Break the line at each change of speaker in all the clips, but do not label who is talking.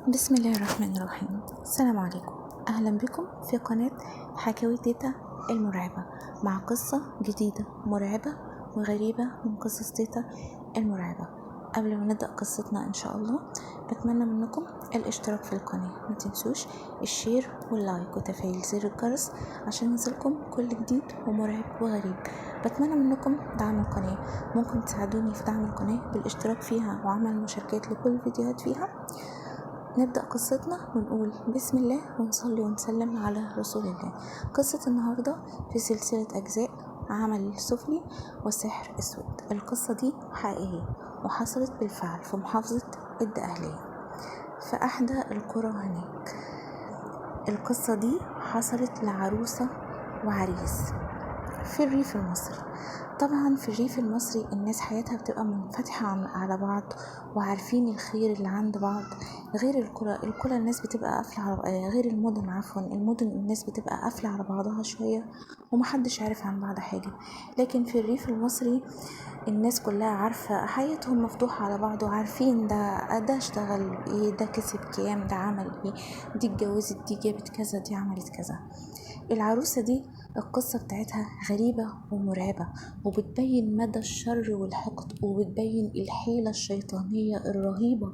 بسم الله الرحمن الرحيم. السلام عليكم، أهلا بكم في قناة حكاوي تيتا المرعبة مع قصة جديدة مرعبة وغريبة من قصص تيتا المرعبة. قبل ما نبدأ قصتنا إن شاء الله بتمنى منكم الاشتراك في القناة، ما تنسوش الشير واللايك وتفعيل زر الجرس عشان ينزلكم كل جديد ومرعب وغريب. بتمنى منكم دعم القناة، ممكن تساعدوني في دعم القناة بالاشتراك فيها وعمل مشاركات لكل الفيديوهات فيها. نبدأ قصتنا ونقول بسم الله ونصلي ونسلم على رسول الله. قصة النهاردة في سلسلة أجزاء عمل السفلي وسحر أسود. القصة دي حقيقية وحصلت بالفعل في محافظة الدقهلية في أحدى القرى هناك. القصة دي حصلت لعروسة وعريس في الريف المصري. طبعا في الريف المصري الناس حياتها بتبقى منفتحة على بعض وعارفين الخير اللي عند بعض، غير القرى الناس بتبقى قافلة غير المدن، المدن الناس بتبقى قافلة على بعضها شوية ومحدش عارف عن بعض حاجة. لكن في الريف المصري الناس كلها عارفة، حياتهم مفتوحة على بعض وعارفين ده اشتغل ايه، ده كسب كام، ده عمل ايه، دي اتجوزت، دي جابت كذا، دي عملت كذا. العروسة دي القصة بتاعتها غريبة ومرعبة وبتبين مدى الشر والحقد وبتبين الحيلة الشيطانية الرهيبة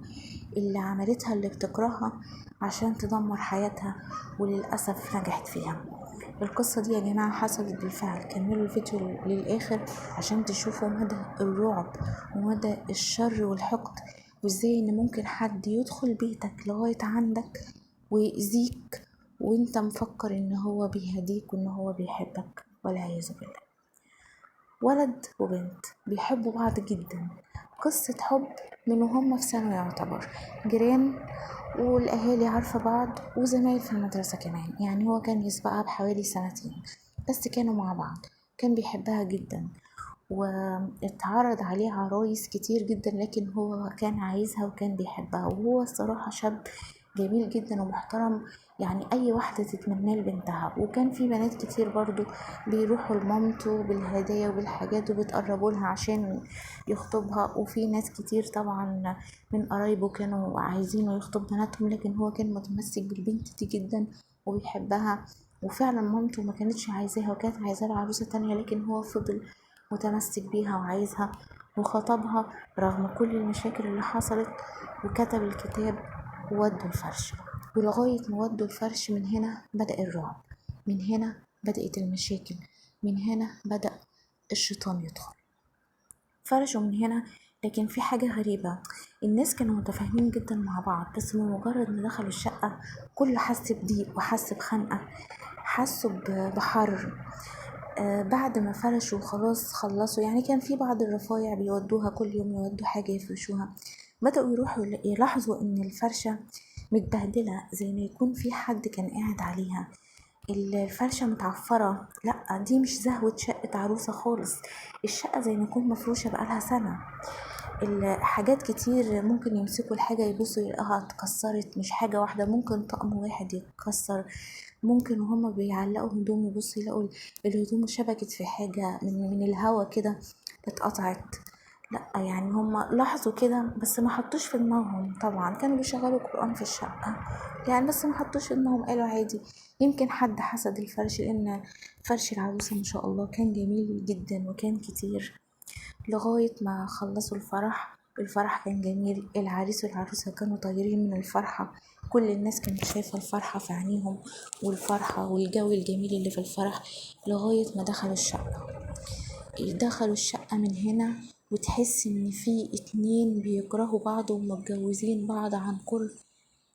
اللي عملتها، اللي بتكرهها عشان تدمر حياتها وللأسف نجحت فيها. القصة دي يا جماعة حصلت بالفعل، كملوا الفيديو للآخر عشان تشوفوا مدى الرعب ومدى الشر والحقد، وازاي ان ممكن حد يدخل بيتك لغاية عندك ويأذيك وانت مفكر ان هو بيهديك وان هو بيحبك، والعياذ بالله. ولد وبنت بيحبوا بعض جدا، قصة حب من وهم في ثانوي، يعتبر جيران والاهالي عارفة بعض وزمايل في المدرسة كمان. يعني هو كان يسبقها بحوالي 2 سنين بس كانوا مع بعض. كان بيحبها جدا واتعرض عليه عرايس كتير جدا، لكن هو كان عايزها وكان بيحبها، وهو الصراحة شاب جميل جدا ومحترم، يعني اي واحدة تتمناه لبنتها. وكان في بنات كتير برضو بيروحوا لمامته بالهدايا وبالحاجات وبتقربوا لها عشان يخطبها، وفي ناس كتير طبعا من قرايبه كانوا عايزينه يخطب بناتهم، لكن هو كان متمسك بالبنت دي جدا وبيحبها. وفعلا مامته ما كانتش عايزاها وكانت عايزة لها عروسة تانية، لكن هو فضل متمسك بيها وعايزها وخطبها رغم كل المشاكل اللي حصلت. وكتب الكتاب وودوا الفرش، ولغاية ما ودوا الفرش من هنا بدأ الرعب، من هنا بدأت المشاكل، من هنا بدأ الشيطان يدخل. فرشوا من هنا، لكن في حاجة غريبة، الناس كانوا متفاهمين جدا مع بعض، بس بمجرد ما دخلوا الشقة كل حس بضيق وحس بخنقة، حسوا بحر. بعد ما فرشوا خلاص خلصوا، يعني كان في بعض الرفايع بيودوها كل يوم، يودوا حاجة يفرشوها، بدأوا يروحوا يلاحظوا ان الفرشة متبهدلة، زي ما يكون في حد كان قاعد عليها. الفرشة متعفرة، لا دي مش زهوة شقة عروسة خالص، الشقة زي ما يكون مفروشة بقالها سنة. الحاجات كتير، ممكن يمسكوا الحاجة يبصوا يلاقوها اتكسرت، مش حاجة واحدة، ممكن طقم واحد يتكسر، ممكن وهما بيعلقوا هدوم يبصوا يلاقوا الهدوم شبكت في حاجة من الهوا كده اتقطعت. لا يعني هما لاحظوا كده بس ما حطوش في دماغهم، طبعا كانوا بيشغلوا قرآن في الشقة يعني، بس ما حطوش في دماغهم، قالوا عادي يمكن حد حسد الفرش، لان فرش العروسة ما شاء الله كان جميل جدا وكان كتير. لغاية ما خلصوا الفرح كان جميل، العريس والعروسة كانوا طايرين من الفرحة، كل الناس كانت شايفة الفرحة في عينيهم والفرحة والجو الجميل اللي في الفرح. لغاية ما دخلوا الشقة من هنا وتحس ان في 2 بيكرهوا بعض ومتجوزين بعض عن قرب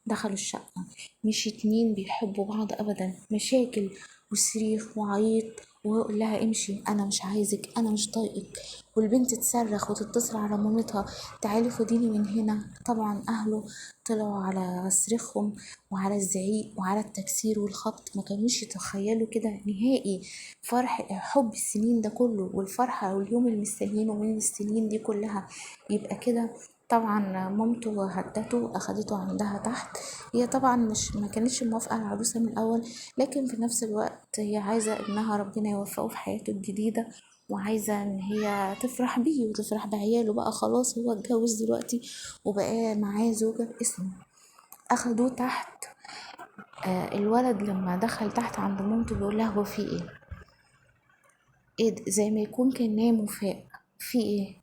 دخلوا الشقة، مش 2 بيحبوا بعض ابدا، مشاكل وصريخ وعيط، ويقول لها امشي انا مش عايزك انا مش طايقك، والبنت تصرخ وتتصل على مامتها تعالي خديني من هنا. طبعا اهله طلعوا على صريخهم وعلى الزعيق وعلى التكسير والخبط، ما كانوش يتخيلوا كده نهائي فرح حب السنين ده كله والفرحة واليوم اللي مستنيينه من السنين دي كلها يبقى كده. طبعا مامته هدته اخدته عندها تحت، هي طبعا مش ما كانتش موافقه على العروسه من الاول، لكن في نفس الوقت هي عايزه ابنها ربنا يوفقه في حياته الجديده، وعايزه ان هي تفرح بيه وتفرح بعياله بقى، خلاص هو اتجوز دلوقتي وبقى معاه زوجه باسمه. اخدوه تحت. الولد لما دخل تحت عند مامته بيقول لها هو في ايه؟ ايه ده؟ زي ما يكون كان نام وفاق. في ايه؟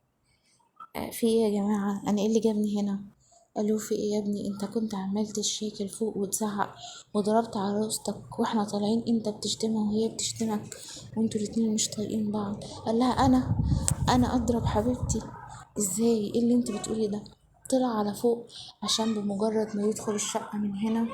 في ايه يا جماعة؟ انا ايه اللي جابني هنا؟ قالوا في ايه يا ابني؟ انت كنت عمال تشاكل فوق وتزعق وضربت عروستك واحنا طالعين، انت بتشتمها وهي بتشتمك وانتوا الاتنين مش طايقين بعض. قال لها انا اضرب حبيبتي ازاي؟ ايه اللي انت بتقولي ده؟ طلع على فوق عشان بمجرد ما يدخل الشقة من هنا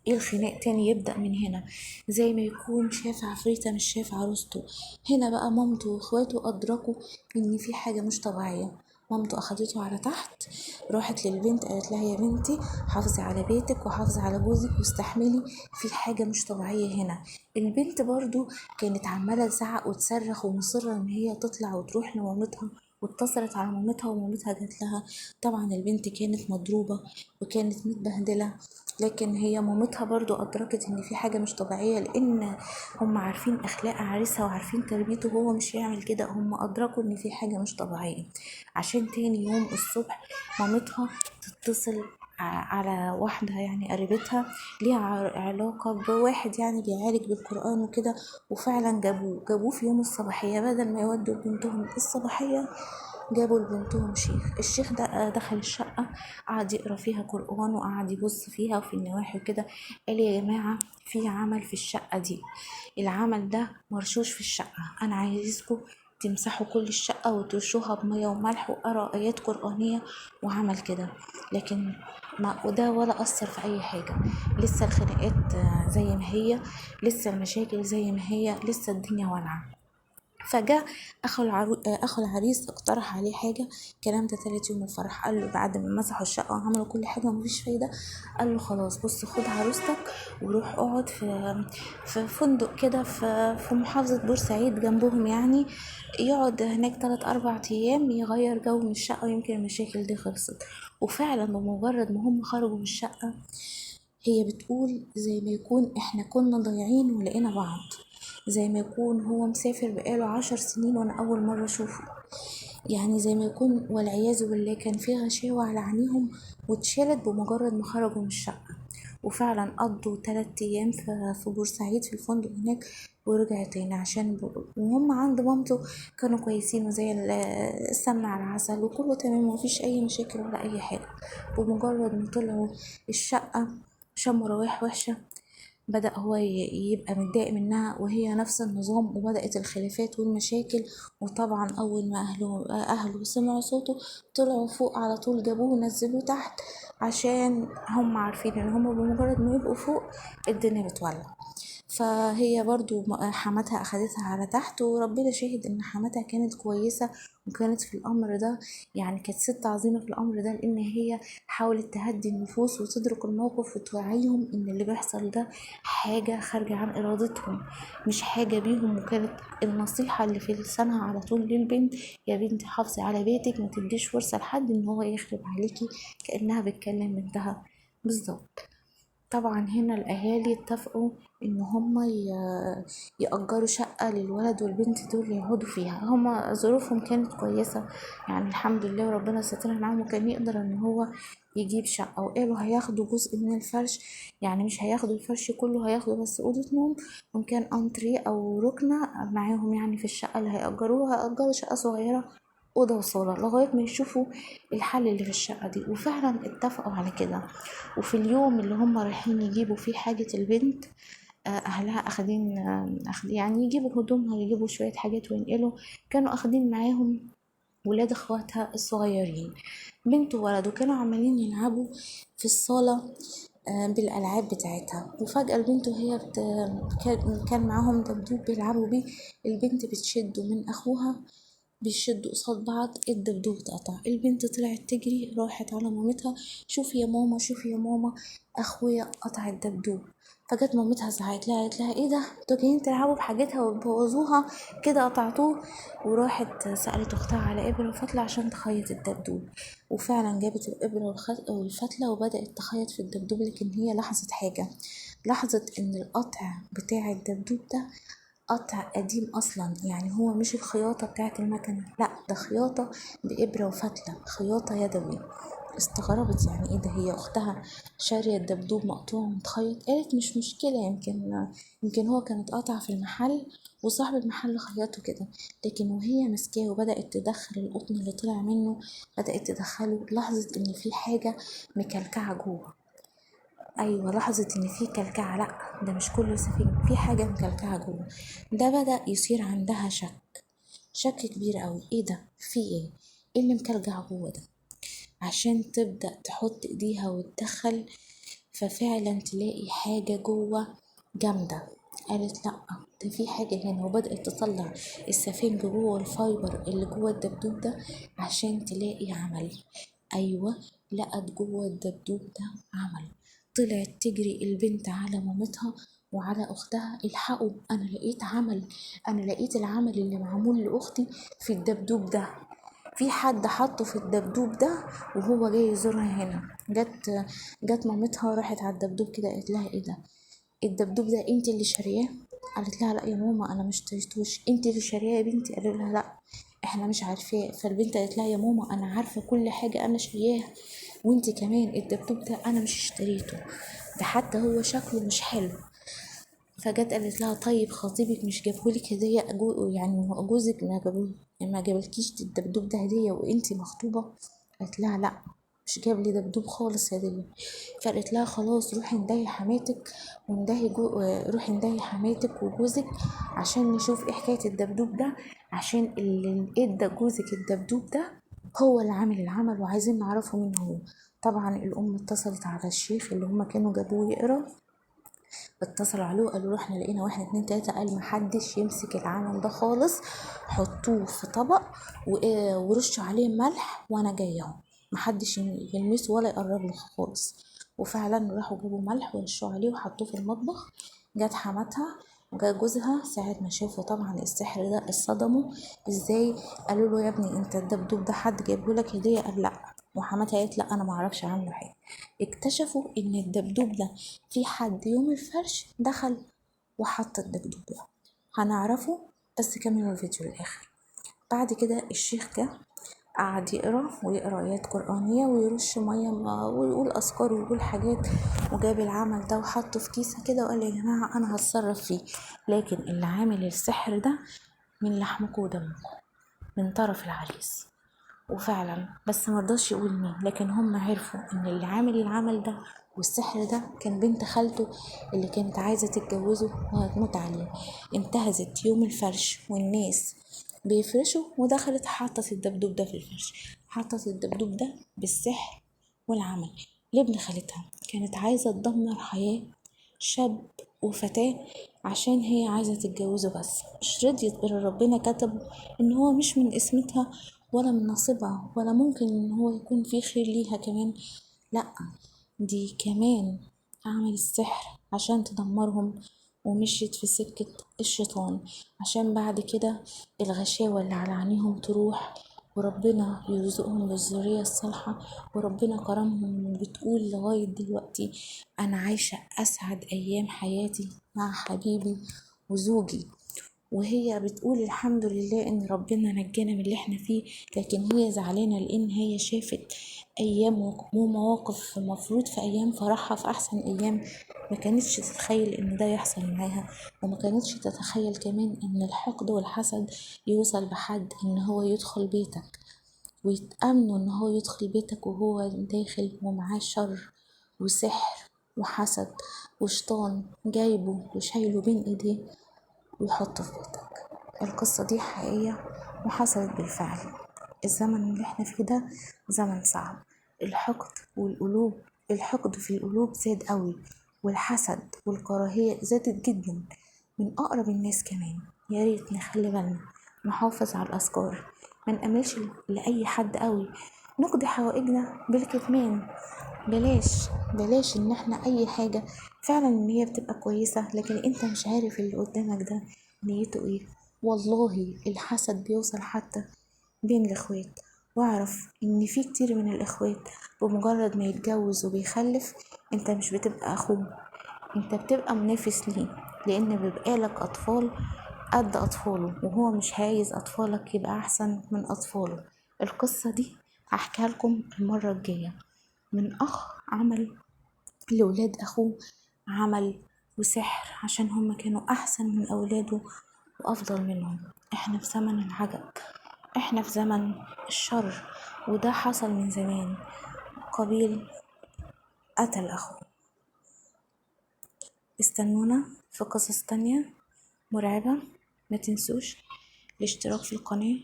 ايه الخناق تاني يبدأ من هنا، زي ما يكون شاف عفريتة مش شاف عروسته. هنا بقى مامته واخواته أدركوا إن في حاجة مش طبيعية. مامته أخدته على تحت، راحت للبنت قالت لها يا بنتي حافظي على بيتك وحافظي على جوزك واستحملي، في حاجة مش طبيعية هنا. البنت برضو كانت عمالة تزعق وتصرخ ومصرة إن هي تطلع وتروح لمامتها، واتصلت على مامتها ومامتها جات لها. طبعا البنت كانت مضروبة وكانت متبهدلة، لكن هي مامتها برضو أدركت إن في حاجة مش طبيعية، لأن هم عارفين أخلاق عريسها وعارفين تربيته، هو مش يعمل كده. هم أدركوا إن في حاجة مش طبيعية. عشان تاني يوم الصبح مامتها تتصل على واحدة يعني قريبتها ليها علاقة بواحد يعني بيعالج بالقرآن وكده، وفعلا جابوه في يوم الصباحية بدل ما يودوا بنتهم الصباحية. جابوا لبنتهم الشيخ ده دخل الشقة، قعد يقرا فيها قرآن وقعد يبص فيها وفي النواحي وكده. قال يا جماعة في عمل في الشقة دي، العمل ده مرشوش في الشقة، أنا عايزكم تمسحوا كل الشقة وترشوها بمية وملح، وقرا آيات قرآنية وعمل كده. لكن ما وده ولا أثر في أي حاجة. لسه الخناقات زي ما هي، لسه المشاكل زي ما هي، لسه الدنيا والعة. فجاء اخو العريس اقترح عليه حاجه. الكلام ده تالت يوم الفرح. قال له بعد ما مسحوا الشقه وعملوا كل حاجه ومفيش فايده، قال له خلاص بص خد عروستك وروح اقعد في فندق كده في محافظه بورسعيد جنبهم يعني، يقعد هناك 3 4 ايام يغير جو من الشقه ويمكن المشاكل دي خلصت. وفعلا بمجرد ما هم خرجوا من الشقه، هي بتقول زي ما يكون احنا كنا ضايعين ولقينا بعض، زي ما يكون هو مسافر بقاله 10 سنين وانا اول مرة اشوفه. يعني زي ما يكون والعياذ بالله كان في غشاوة على عينيهم واتشالت بمجرد ما خرجوا من الشقة. وفعلا قضوا 3 ايام في بورسعيد في الفندق هناك، ورجع تاني عشان وهم عند مامته كانوا كويسين وزي السمنة على العسل وكله تمام ومفيش اي مشاكل ولا اي حاجة. بمجرد ما طلعوا الشقة شموا روايح وحشة، بدأ هو يبقى متضايق منها وهي نفس النظام، وبدأت الخلافات والمشاكل. وطبعا أول ما أهله سمعوا صوته طلعوا فوق على طول، جابوه ونزلوه تحت عشان هم عارفين ان هم بمجرد ما يبقوا فوق الدنيا بتولع. فهي برضو حماتها أخدتها على تحت، وربنا شاهد إن حماتها كانت كويسة وكانت في الأمر ده، يعني كانت ست عظيمة في الأمر ده، لأن هي حاولت تهدي النفوس وتدرك الموقف وتوعيهم إن اللي بيحصل ده حاجة خارجة عن إرادتهم مش حاجة بيهم. وكانت النصيحة اللي في لسانها على طول للبنت يا بنتي حافظي على بيتك، ما تديش فرصة لحد إن هو يخرب عليكي، كأنها بتكلم بنتها بالظبط. طبعا هنا الأهالي اتفقوا إن هما يأجروا شقة للولد والبنت دول يقعدوا فيها. هما ظروفهم كانت كويسة يعني الحمد لله، وربنا سترها معاهم وكان يقدر إن هو يجيب شقة. وقالوا هياخدوا جزء من الفرش، يعني مش هياخدوا الفرش كله، هياخدوا بس أوضة نوم وإن كان أنتريه أو ركنة معاهم يعني في الشقة اللي هيأجروها. هيأجروا شقة صغيرة أوضة وصالة لغاية ما يشوفوا الحل اللي في الشقة دي، وفعلا اتفقوا على كده. وفي اليوم اللي هم رايحين يجيبوا فيه حاجة البنت، أهلها أخدين يعني يجيبوا هدومها ويجيبوا شوية حاجات وينقلوا، كانوا أخدين معاهم ولاد اخواتها الصغيرين بنت وولد، وكانوا عمالين يلعبوا في الصالة بالألعاب بتاعتها. وفجأة البنت وهي كان معاهم دبدوب بيلعبوا بيه، البنت بتشده من أخوها، بيشدوا قصاد بعض، الدبدوب اتقطع. البنت طلعت تجري راحت على مامتها، شوفي يا ماما شوفي يا ماما اخويا قطع الدبدوب. فجت مامتها زعقت لها قالت لها ايه ده، انتوا جايين تلعبوا بحاجتها وتبوظوها كده قطعتوه. وراحت سألت اختها على ابرة وفتلة عشان تخيط الدبدوب، وفعلا جابت الابرة والفتلة وبدأت تخيط في الدبدوب. لكن هي لاحظت حاجة، لاحظت ان القطع بتاع الدبدوب ده قطع قديم اصلا، يعني هو مش الخياطة بتاعت المكنة، لا ده خياطة بإبرة وفتلة، خياطة يدوي. استغربت يعني ايه ده، هي اختها شارية الدبدوب مقطوع ومتخيط. قالت مش مشكلة، يمكن هو كان اتقطع في المحل وصاحب المحل خيطه كده. لكن وهي ماسكاه وبدأت تدخل القطن اللي طلع منه، بدأت تدخله، لاحظت ان في حاجة مكلكعة جوه. ايوه، لاحظت ان في كلكعة، لا ده مش كله سفينة، في حاجة مكلكعة جوه. ده بدأ يصير عندها شك كبير قوي. ايه ده، في ايه، ايه اللي مكلكع جوه ده؟ عشان تبدأ تحط ايديها وتدخل، ففعلا تلاقي حاجة جوه جامدة. قالت لأ، ده في حاجة هنا، وبدأت تطلع السفنج جوه الفايبر اللي جوه الدبدوب ده عشان تلاقي عمل. أيوة، لقت جوه الدبدوب ده عمل. طلعت تجري البنت على مامتها وعلى أختها، الحقوا أنا لقيت عمل، أنا لقيت العمل اللي معمول لأختي في الدبدوب ده، في حد حطه في الدبدوب ده وهو جاي يزورها هنا. جت مامتها راحت على الدبدوب كده، قالت لها ايه ده، الدبدوب ده انت اللي شارياه؟ قالت لها لا يا ماما انا مش اشتريتوش. انت اللي شارياه يا بنتي؟ قالوا لها لا احنا مش عارفاه. فالبنت قالت لها يا ماما انا عارفه كل حاجه، انا شارياها، وانت كمان الدبدوب ده انا مش اشتريته، ده حتى هو شكله مش حلو. فجت قالت لها طيب خطيبك مش جابهولك هدية؟ يعني جوزك ما جابلكيش الدبدوب ده هدية وانتي مخطوبة؟ قالت لها لا مش جاب لي دبدوب خالص هدية. فقالت لها خلاص روحي ندهي حماتك روحي ندهي حماتك وجوزك عشان نشوف ايه حكاية الدبدوب ده، عشان اللي ادى جوزك الدبدوب ده هو اللي عامل العمل وعايزين نعرفه مين هو. طبعا الام اتصلت على الشيخ اللي هما كانوا جابوه يقرا، اتصلوا عليه وقالوا له احنا لقينا 1 2 3. قال محدش يمسك العمل ده خالص، حطوه في طبق ورشوا عليه ملح وانا جايه اهو، محدش يلمسه ولا يقرب له خالص. وفعلا راحوا جابوا ملح ورشوا عليه وحطوه في المطبخ. جت حماتها وجا جوزها ساعة ما شافوا طبعا السحر ده اتصدموا. ازاي؟ قالوا له يا ابني انت الدبدوب ده حد جايبهولك هدية؟ قال لا. وحماتها قالت لا انا معرفش عنه حاجة. اكتشفوا ان الدبدوب ده في حد يوم الفرش دخل وحط الدبدوب ده. هنعرفه بس كملوا الفيديو للآخر. بعد كده الشيخ جه قعد ويقرا آيات قرآنية ويرش مية ويقول أذكار ويقول حاجات، وجاب العمل ده وحطه في كيسة كده وقال يا جماعة أنا هتصرف فيه، لكن اللي عامل السحر ده من لحمكم ودمكم، من طرف العريس. وفعلا بس مرضاش يقول مين، لكن هم عرفوا ان اللي عامل العمل ده والسحر ده كان بنت خالته اللي كانت عايزة تتجوزه وهتموت عليه. انتهزت يوم الفرش والناس بيفرشوا ودخلت حطت الدبدوب ده في الفرش، حطت الدبدوب ده بالسحر والعمل لابن خالتها. كانت عايزة تدمر حياة شاب وفتاة عشان هي عايزة تتجوزه، بس مش رضيت غير ربنا كتب ان هو مش من اسمتها ولا من نصيبها ولا ممكن ان هو يكون في خير ليها كمان. لا، دي كمان عمل السحر عشان تدمرهم، ومشيت في سكة الشيطان عشان بعد كده الغشاوة اللي على عينيهم تروح وربنا يرزقهم بالذرية الصالحة. وربنا كرمهم وبتقول لغاية دلوقتي أنا عايشة أسعد أيام حياتي مع حبيبي وزوجي. وهي بتقول الحمد لله ان ربنا نجانا من اللي احنا فيه، لكن هي زعلانة لان هي شافت ايام ومواقف مفروض في ايام فرحها في احسن ايام ما كانتش تتخيل ان ده يحصل معاها، وما كانتش تتخيل كمان ان الحقد والحسد يوصل بحد ان هو يدخل بيتك ويتأمنوا ان هو يدخل بيتك وهو داخل ومعاه شر وسحر وحسد وشيطان جايبه وشايله بين ايديه ويحطه في بيتك. القصة دي حقيقية وحصلت بالفعل. الزمن اللي احنا فيه ده زمن صعب، الحقد في القلوب زاد قوي، والحسد والكراهية زادت جدا من أقرب الناس كمان. يا ريت نخلي بالنا، نحافظ على الأذكار، ما نأملش لأي حد قوي، نقضي حوائجنا بالكتمان. بلاش ان احنا اي حاجة فعلا ان هي بتبقى كويسة لكن انت مش عارف اللي قدامك ده نيته ايه. والله الحسد بيوصل حتى بين الاخوات، واعرف ان في كتير من الاخوات بمجرد ما يتجوز وبيخلف انت مش بتبقى اخوه، انت بتبقى منافس ليه، لان بيبقى لك اطفال قد اطفاله وهو مش عايز اطفالك يبقى احسن من اطفاله. القصة دي هحكيها لكم المرة الجاية. من أخ عمل لولاد أخوه عمل وسحر عشان هما كانوا أحسن من أولاده وأفضل منهم. احنا في زمن العجب، احنا في زمن الشر، وده حصل من زمان. قابيل قتل أخوه. استنونا في قصص تانية مرعبة. ما تنسوش الاشتراك في القناة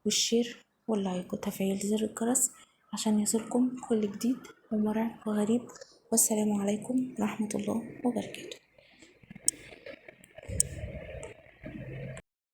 والشير واللايك وتفعيل زر الجرس عشان يصلكم كل جديد ومرعب وغريب. والسلام عليكم ورحمة الله وبركاته.